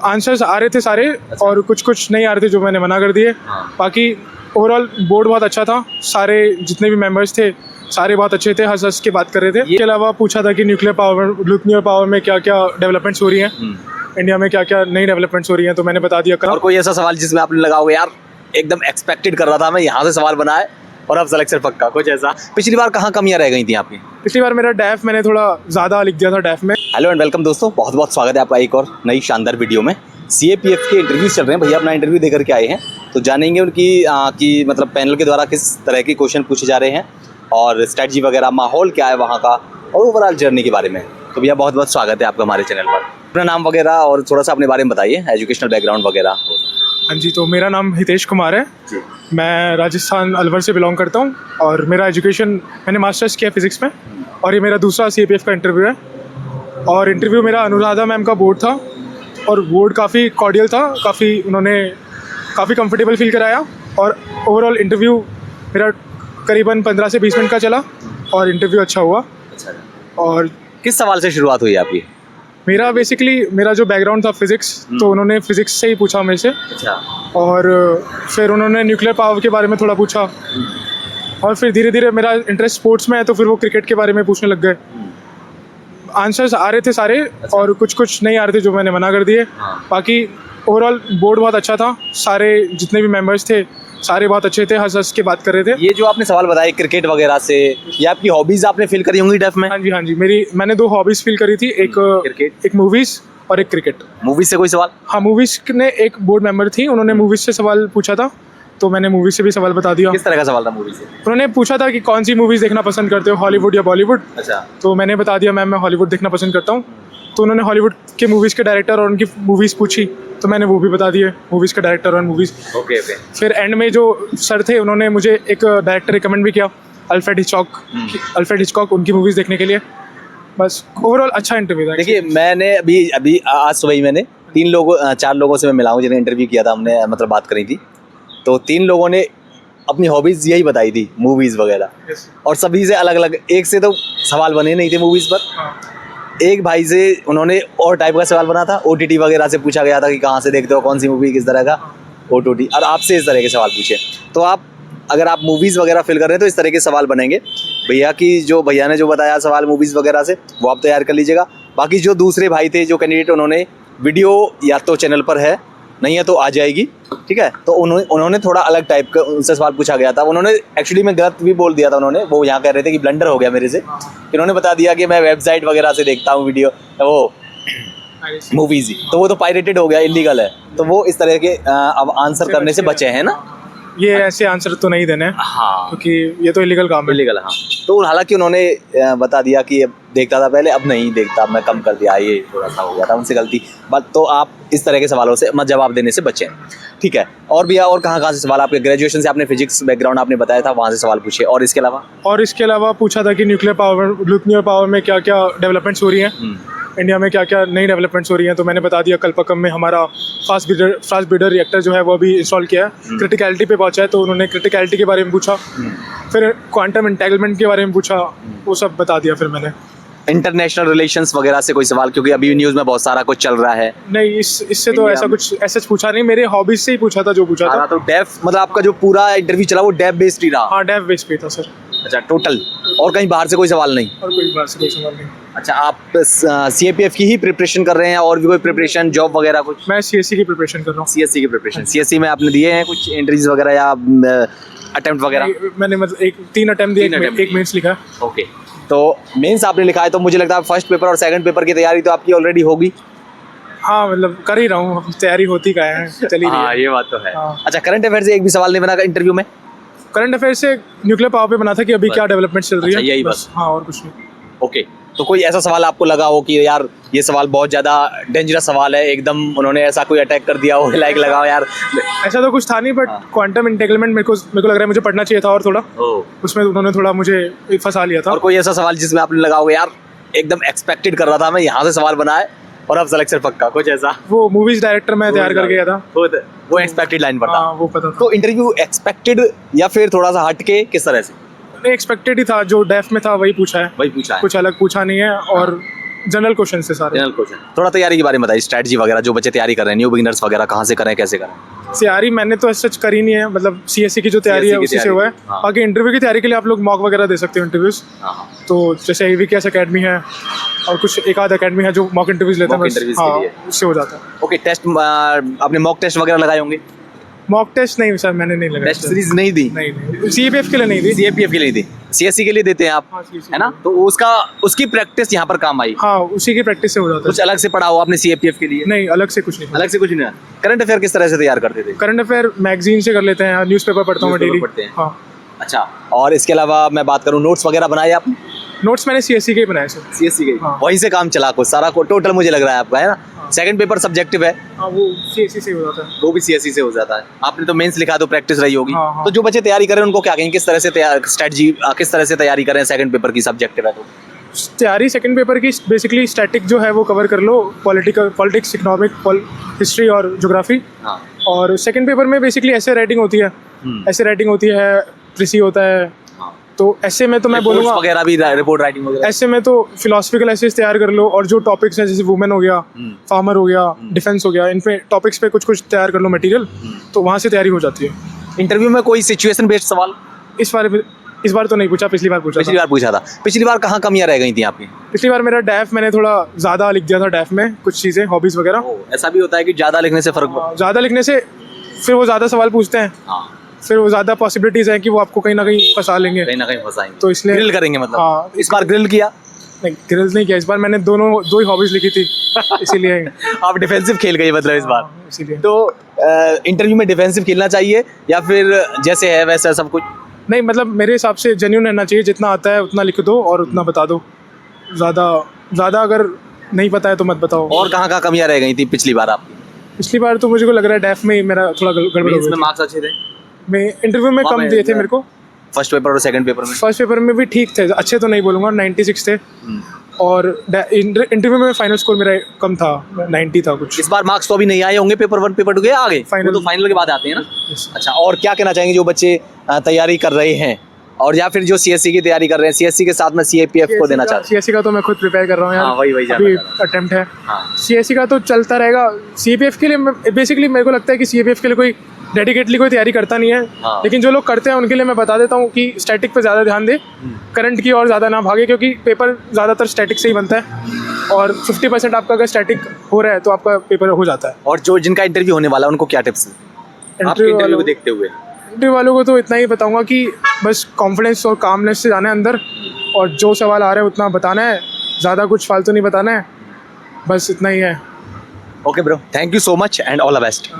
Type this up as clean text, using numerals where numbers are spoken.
Answers आ रहे थे सारे। अच्छा। और कुछ कुछ नहीं आ रहे थे जो मैंने मना कर दिए। हाँ। बाकी ओवरऑल बोर्ड बहुत अच्छा था, सारे जितने भी मेंबर्स थे सारे बहुत अच्छे थे, हंस हंस के बात कर रहे थे। इसके अलावा पूछा था कि न्यूक्लियर पावर में क्या क्या डेवलपमेंट्स हो रही हैं, इंडिया में क्या क्या नई डेवलपमेंट्स हो रही हैं, तो मैंने बता दिया। और कोई ऐसा सवाल जिसमें आपने लगा होगा यार एकदम एक्सपेक्टेड कर रहा था मैं, यहाँ से सवाल बना है और अब सिलेक्शन पक्का, कुछ ऐसा? पिछली बार कहाँ कमियां रह गई थी आपकी? पिछली बार मेरा डैफ मैंने थोड़ा ज़्यादा लिख दिया था डैफ में। हेलो एंड वेलकम दोस्तों, बहुत बहुत स्वागत है आपका एक और नई शानदार वीडियो में। CAPF के इंटरव्यूज चल रहे हैं, भैया अपना इंटरव्यू देकर के आए हैं, तो जानेंगे उनकी कि मतलब पैनल के द्वारा किस तरह के क्वेश्चन पूछे जा रहे हैं और स्ट्रैटेजी वगैरह, माहौल क्या है वहाँ का और ओवरऑल जर्नी के बारे में। तो भैया बहुत बहुत स्वागत है आपका हमारे चैनल पर। अपना नाम वगैरह और थोड़ा सा अपने बारे में बताइए, एजुकेशनल बैकग्राउंड वगैरह। हाँ जी, तो मेरा नाम हितेश कुमार है, मैं राजस्थान अलवर से बिलोंग करता हूँ और मेरा एजुकेशन मैंने मास्टर्स किया फिज़िक्स में और ये मेरा दूसरा CAPF का इंटरव्यू है। और इंटरव्यू मेरा अनुराधा मैम का बोर्ड था और बोर्ड काफ़ी कॉर्डियल था, उन्होंने काफ़ी कंफर्टेबल फील कराया और ओवरऑल इंटरव्यू मेरा करीबन 15 से 20 मिनट का चला और इंटरव्यू अच्छा हुआ। और किस सवाल से शुरुआत हुई आपकी? मेरा बेसिकली जो बैकग्राउंड था फिज़िक्स, तो उन्होंने फिज़िक्स से ही पूछा मेरे से। अच्छा। और फिर उन्होंने न्यूक्लियर पावर के बारे में थोड़ा पूछा और फिर धीरे धीरे मेरा इंटरेस्ट स्पोर्ट्स में है तो फिर वो क्रिकेट के बारे में पूछने लग गए। आंसर्स आ रहे थे सारे। अच्छा। और कुछ कुछ नहीं आ रहे थे जो मैंने मना कर दिए। हाँ। बाकी ओवरऑल बोर्ड बहुत अच्छा था, सारे जितने भी मेंबर्स थे सारे बहुत अच्छे थे, हंस हंस के बात कर रहे थे। ये जो आपने सवाल बताया क्रिकेट वगैरह से, ये आपकी हॉबीज आपने फील करी होंगी डेफ में? हाँ जी, मैंने 2 हॉबीज़ फील करी थी, एक क्रिकेट, एक मूवीज़ और एक क्रिकेट। मूवीज से कोई सवाल? हाँ, मूवीज़ ने एक बोर्ड मेंबर थी, उन्होंने मूवीज़ से सवाल पूछा था तो मैंने मूवी से भी सवाल बता दिया। किस तरह का सवाल था मूवी से? उन्होंने पूछा था कि कौन सी मूवीज़ देखना पसंद करते हो, हॉलीवुड या बॉलीवुड। अच्छा। तो मैंने बता दिया मैम मैं हॉलीवुड देखना पसंद करता हूँ। तो उन्होंने हॉलीवुड के मूवीज़ के डायरेक्टर और उनकी मूवीज़ पूछी तो मैंने वो भी बता दिए, मूवीज़ के डायरेक्टर और मूवीज़। ओके। फिर एंड में जो सर थे उन्होंने मुझे एक डायरेक्टर रिकमेंड भी किया, अल्फ्रेड हिचकॉक, उनकी मूवीज़ देखने के लिए। बस ओवरऑल अच्छा इंटरव्यू था। देखिए मैंने अभी आज सुबह ही मैंने 4 लोगों से मैं मिला हूँ जिन्हें इंटरव्यू किया था, हमने मतलब बात करी थी, तो 3 लोगों ने अपनी हॉबीज़ यही बताई थी, मूवीज़ वगैरह। और सभी से अलग अलग, एक से तो सवाल बने नहीं थे मूवीज़ पर। हाँ। एक भाई से उन्होंने और टाइप का सवाल बना था, OTT वगैरह से पूछा गया था कि कहाँ से देखते हो, कौन सी मूवी, किस तरह का OTT, और आपसे इस तरह के सवाल पूछे। तो अगर आप मूवीज़ वगैरह फिल कर रहे हैं तो इस तरह के सवाल बनेंगे। भैया ने जो बताया सवाल मूवीज़ वगैरह से, वो आप तैयार कर लीजिएगा। बाकी जो दूसरे भाई थे, जो कैंडिडेट, उन्होंने वीडियो या तो चैनल पर है, नहीं है तो आ जाएगी, ठीक है। तो उन्होंने थोड़ा अलग टाइप का उनसे सवाल पूछा गया था। उन्होंने एक्चुअली मैं गलत भी बोल दिया था, वो यहाँ कह रहे थे कि ब्लंडर हो गया मेरे से। इन्होंने बता दिया कि मैं वेबसाइट वगैरह से देखता हूँ वीडियो, वो मूवीज़ ही, तो वो तो पायरेटेड हो गया, इलीगल है। तो वो इस तरह के अब आंसर करने से बचे हैं ना, ये ऐसे आंसर तो नहीं देने। हाँ, क्योंकि ये तो इलीगल काम है। इलीगल, हाँ। तो हालांकि उन्होंने बता दिया कि अब देखता था पहले, अब नहीं देखता, मैं कम कर दिया, ये थोड़ा सा हो गया था उनसे गलती। बट तो आप इस तरह के सवालों से मत जवाब देने से बचें, ठीक है। और भैया और कहाँ से सवाल? आपके ग्रेजुएशन से आपने फिजिक्स बैकग्राउंड आपने बताया था, वहाँ से सवाल पूछे। और इसके अलावा पूछा था कि न्यूक्लियर पावर में क्या क्या डेवलपमेंट्स हो रही हैं, इंडिया में क्या क्या नई डेवलपमेंट्स हो रही हैं, तो मैंने बता दिया कल्पकम में हमारा फास्ट ब्रीडर रिएक्टर जो है वो अभी इंस्टॉल किया है, क्रिटिकलिटी पे पहुंचा है, तो उन्होंने क्रिटिकलिटी के बारे में पूछा। फिर क्वांटम एंटेंगलमेंट के बारे में पूछा, वो सब बता दिया। फिर मैंने इंटरनेशनल रिलेशंस वगैरह से कोई सवाल, क्योंकि अभी न्यूज़ में बहुत सारा कुछ चल रहा है। नहीं, इससे तो ऐसा कुछ पूछा नहीं, मेरे हॉबीज से ही पूछा था जो पूछा था। तो डेफ मतलब आपका जो पूरा इंटरव्यू चला वो डेफ बेस्ड ही रहा? हाँ, डेफ बेस्ड पे था सर। अच्छा, टोटल, और कहीं बाहर से कोई सवाल नहीं? और कोई बाहर से कोई सवाल नहीं। अच्छा, आप CAPF की ही प्रिपरेशन कर रहे हैं और भी कोई प्रिपरेशन, जॉब वगैरह कुछ? मैं CSC की प्रिपरेशन कर रहा हूँ। CSC की प्रिपरेशन, CSC में आपने दिए हैं कुछ इंटरव्यूज वगैरह या अटेम्प्ट वगैरह? मैंने मतलब 3 अटेम्प्ट दिए, एक मेंस लिखा। ओके, तो मेंस आपने लिखा है, तो मुझे लगता है फर्स्ट पेपर और सेकंड पेपर की तैयारी तो आपकी ऑलरेडी होगी। हाँ, मतलब कर ही रहा हूँ, तैयारी होती का है, चली रही है। हाँ, ये बात तो है। हाँ। अच्छा, करंट अफेयर से एक भी सवाल नहीं बना इंटरव्यू में? करंट अफेयर से न्यूक्लियर पावर पे बना था कि अभी क्या डेवलपमेंट चल रही है, यही बस। हाँ, और कुछ नहीं। ओके, तो कोई ऐसा सवाल आपको लगा हो कि यार ये सवाल बहुत ज़्यादा डेंजरस सवाल है, एकदम उन्होंने ऐसा कोई अटैक कर दिया हो, लाइक लगाओ यार? ऐसा तो कुछ था नहीं, बट क्वांटम एंटेंगलमेंट मेरे को लग रहा है मुझे पढ़ना चाहिए था और थोड़ा उसमें उन्होंने थोड़ा मुझे फंसा लिया था। और कोई ऐसा सवाल जिसमें आपने लगा होगा यार एकदम एक्सपेक्टेड कर रहा था मैं, यहाँ से सवाल बना है और अब सिलेक्शन पक्का, कुछ ऐसा? वो मूवीज डायरेक्टर मैं तैयार करके गया था, वो एक्सपेक्टेड लाइन पर था। हाँ, वो पता था। तो इंटरव्यू एक्सपेक्टेड या फिर थोड़ा सा हट के, किस तरह से? एक्सपेक्टेड ही था, जो डेफ में था वही पूछा है, वही पूछा है, कुछ अलग पूछा नहीं है। और जनरल क्वेश्चन से सारे। General question. थोड़ा तैयारी के बारे में बताइए, स्ट्रेटजी वगैरह जो बच्चे तैयारी कर रहे हैं, न्यू बिगिनर्स वगैरह, कहाँ से करें, कैसे करें? तैयारी मैंने तो सच करी नहीं है, मतलब सीएससी की जो तैयारी है CSE की उसी से तैयारी, हुआ है। हाँ। बाकी इंटरव्यू की तैयारी के लिए आप लोग मॉक वगैरह दे सकते हो इंटरव्यूज़। हाँ, तो जैसे AVKS अकेडमी है और कुछ एक आध अकेडमी है जो मॉक इंटरव्यूज लेते हैं Mock बस। interviews के हाँ, लिए। उससे हो जाता है। ओके, टेस्ट आपने मॉक टेस्ट वगैरह लगाए होंगे? मॉक टेस्ट नहीं सर, मैंने नहीं लगाया। टेस्ट सीरीज नहीं दी? नहीं, CAPF के लिए नहीं दी। CAPF के लिए दी, CSC के लिए देते हैं आप, हाँ, CSC है ना? तो उसकी प्रैक्टिस यहाँ पर काम आई। हाँ, उसी की प्रैक्टिस से हो जाता कुछ अलग से पढ़ा हो आपने CAPF के लिए? है। नहीं, अलग से कुछ नहीं। अलग से कुछ नहीं। करंट अफेयर किस तरह से तैयार करते थे? करंट अफेयर मैगजीन से कर लेते हैं, न्यूज़पेपर पढ़ता हूँ मैं Newspaper डेली। पढ़ते हैं। हाँ, अच्छा, और इसके अलावा मैं बात करूँ, नोट्स वगैरह बनाए आपने? नोट्स मैंने CSC के ही बनाए सर। CSC के? हाँ। वहीं से काम चला कुछ सारा को टोटल मुझे लग रहा है आपका, है ना? सेकंड पेपर सब्जेक्टिव है, हाँ, वो CSC से हो जाता है। वो भी CSC से हो जाता है। आपने तो मेंस लिखा तो प्रैक्टिस रही होगी। हाँ, हाँ। तो जो बच्चे तैयारी कर रहे हैं उनको क्या कहेंगे, किस तरह से स्ट्रेटजी किस तरह से तैयारी करें? सेकंड पेपर की सब्जेक्टिव है तो तैयारी सेकंड पेपर की बेसिकली स्टैटिक जो है वो कवर कर लो, पॉलिटिक्स, इकोनॉमिक, हिस्ट्री और ज्योग्राफी। हाँ। और सेकंड पेपर में बेसिकली ऐसे राइटिंग होती है, ऐसे राइटिंग होती है, प्रीसी होता है। हाँ। तो ऐसे में तो मैं Reports बोलूँगा, वगैरह भी, रिपोर्ट राइटिंग वगैरह। ऐसे में तो फिलोसफिकल एसेस तैयार कर लो, और जो टॉपिक्स हैं जैसे वुमेन हो गया, फार्मर हो गया, डिफेंस हो गया, इन पे टॉपिक्स पे कुछ कुछ तैयार कर लो मटेरियल, तो वहाँ से तैयारी हो जाती है। इंटरव्यू में कोई सिचुएशन बेस्ड सवाल? इस बार तो नहीं पूछा, पिछली बार पूछा पिछली था। बार पूछा था। पिछली बार कहाँ कमियां रह गई थी आपकी? पिछली बार मेरा डैफ मैंने थोड़ा ज़्यादा लिख दिया था, डैफ में कुछ चीज़ें, हॉबीज़ वगैरह। ऐसा भी होता है कि ज्यादा लिखने से फर्क ज़्यादा लिखने से फिर वो ज़्यादा सवाल पूछते हैं, हाँ, फिर वो ज़्यादा पॉसिबिलिटीज़ है कि वो आपको कहीं ना कहीं फंसा लेंगे। कहीं ना कहीं फंसाएंगे, तो इसलिए ग्रिल करेंगे मतलब। हाँ। इस बार ग्रिल किया? नहीं, ग्रिल्स नहीं किया इस बार, मैंने दो ही हॉबीज़ लिखी थी इसीलिए। आप डिफेंसिव खेल गए मतलब इस बार। हाँ, इसीलिए। तो इंटरव्यू में डिफेंसिव खेलना चाहिए या फिर जैसे है वैसा सब कुछ? नहीं, मतलब मेरे हिसाब से जेन्युइन रहना चाहिए, जितना आता है उतना लिख दो और उतना बता दो। ज़्यादा अगर नहीं पता है तो मत बताओ। और कहाँ कमियां रह गई थी पिछली बार आपकी? पिछली बार तो मुझे को लग रहा है डैफ में ही मेरा थोड़ा गड़बड़ हो मेंस में गई थी। मार्क्स अच्छे थे? मैं इंटरव्यू में वहाँ कम पे दिए थे मेरे को। फर्स्ट पेपर और सेकंड पेपर में? फर्स्ट पेपर में भी ठीक थे, अच्छे तो नहीं बोलूँगा, 96 थे। और इंटरव्यू में फाइनल स्कोर मेरा कम था, 90 था कुछ। इस बार मार्क्स तो अभी नहीं आए होंगे, पेपर 1 पेपर 2 के आ गए? Final- वो तो फाइनल के बाद आते हैं ना। Yes. अच्छा, और क्या कहना चाहेंगे जो बच्चे तैयारी कर रहे हैं और या फिर जो CSC की तैयारी कर रहे हैं, CSC के साथ में CAPF को देना चाहते हैं? CSC का तो मैं खुद प्रिपेयर कर रहा हूँ यार। हाँ, वही जानना अभी चाह रहा अटेम्प्ट है। हाँ। CSC का तो चलता रहेगा। CAPF के लिए बेसिकली मेरे को लगता है कि CAPF के लिए कोई डेडिकेटली कोई तैयारी करता नहीं है। हाँ। लेकिन जो लोग करते हैं उनके लिए मैं बता देता हूँ कि स्टैटिक पे ज़्यादा ध्यान दे, करंट की और ज़्यादा ना भागे, क्योंकि पेपर ज़्यादातर स्टैटिक से ही बनता है और 50% आपका अगर स्टैटिक हो रहा है तो आपका पेपर हो जाता है। और जो जिनका इंटरव्यू होने वाला है उनको क्या टिप्स आपके इंटरव्यू को देखते हुए? इंटरव्यू वालों को तो इतना ही बताऊंगा कि बस कॉन्फिडेंस और कामनेस से जाना है अंदर, और जो सवाल आ रहा है उतना बताना है, ज़्यादा कुछ फालतू नहीं बताना है, बस इतना ही है। Okay bro, thank you so much and all the best.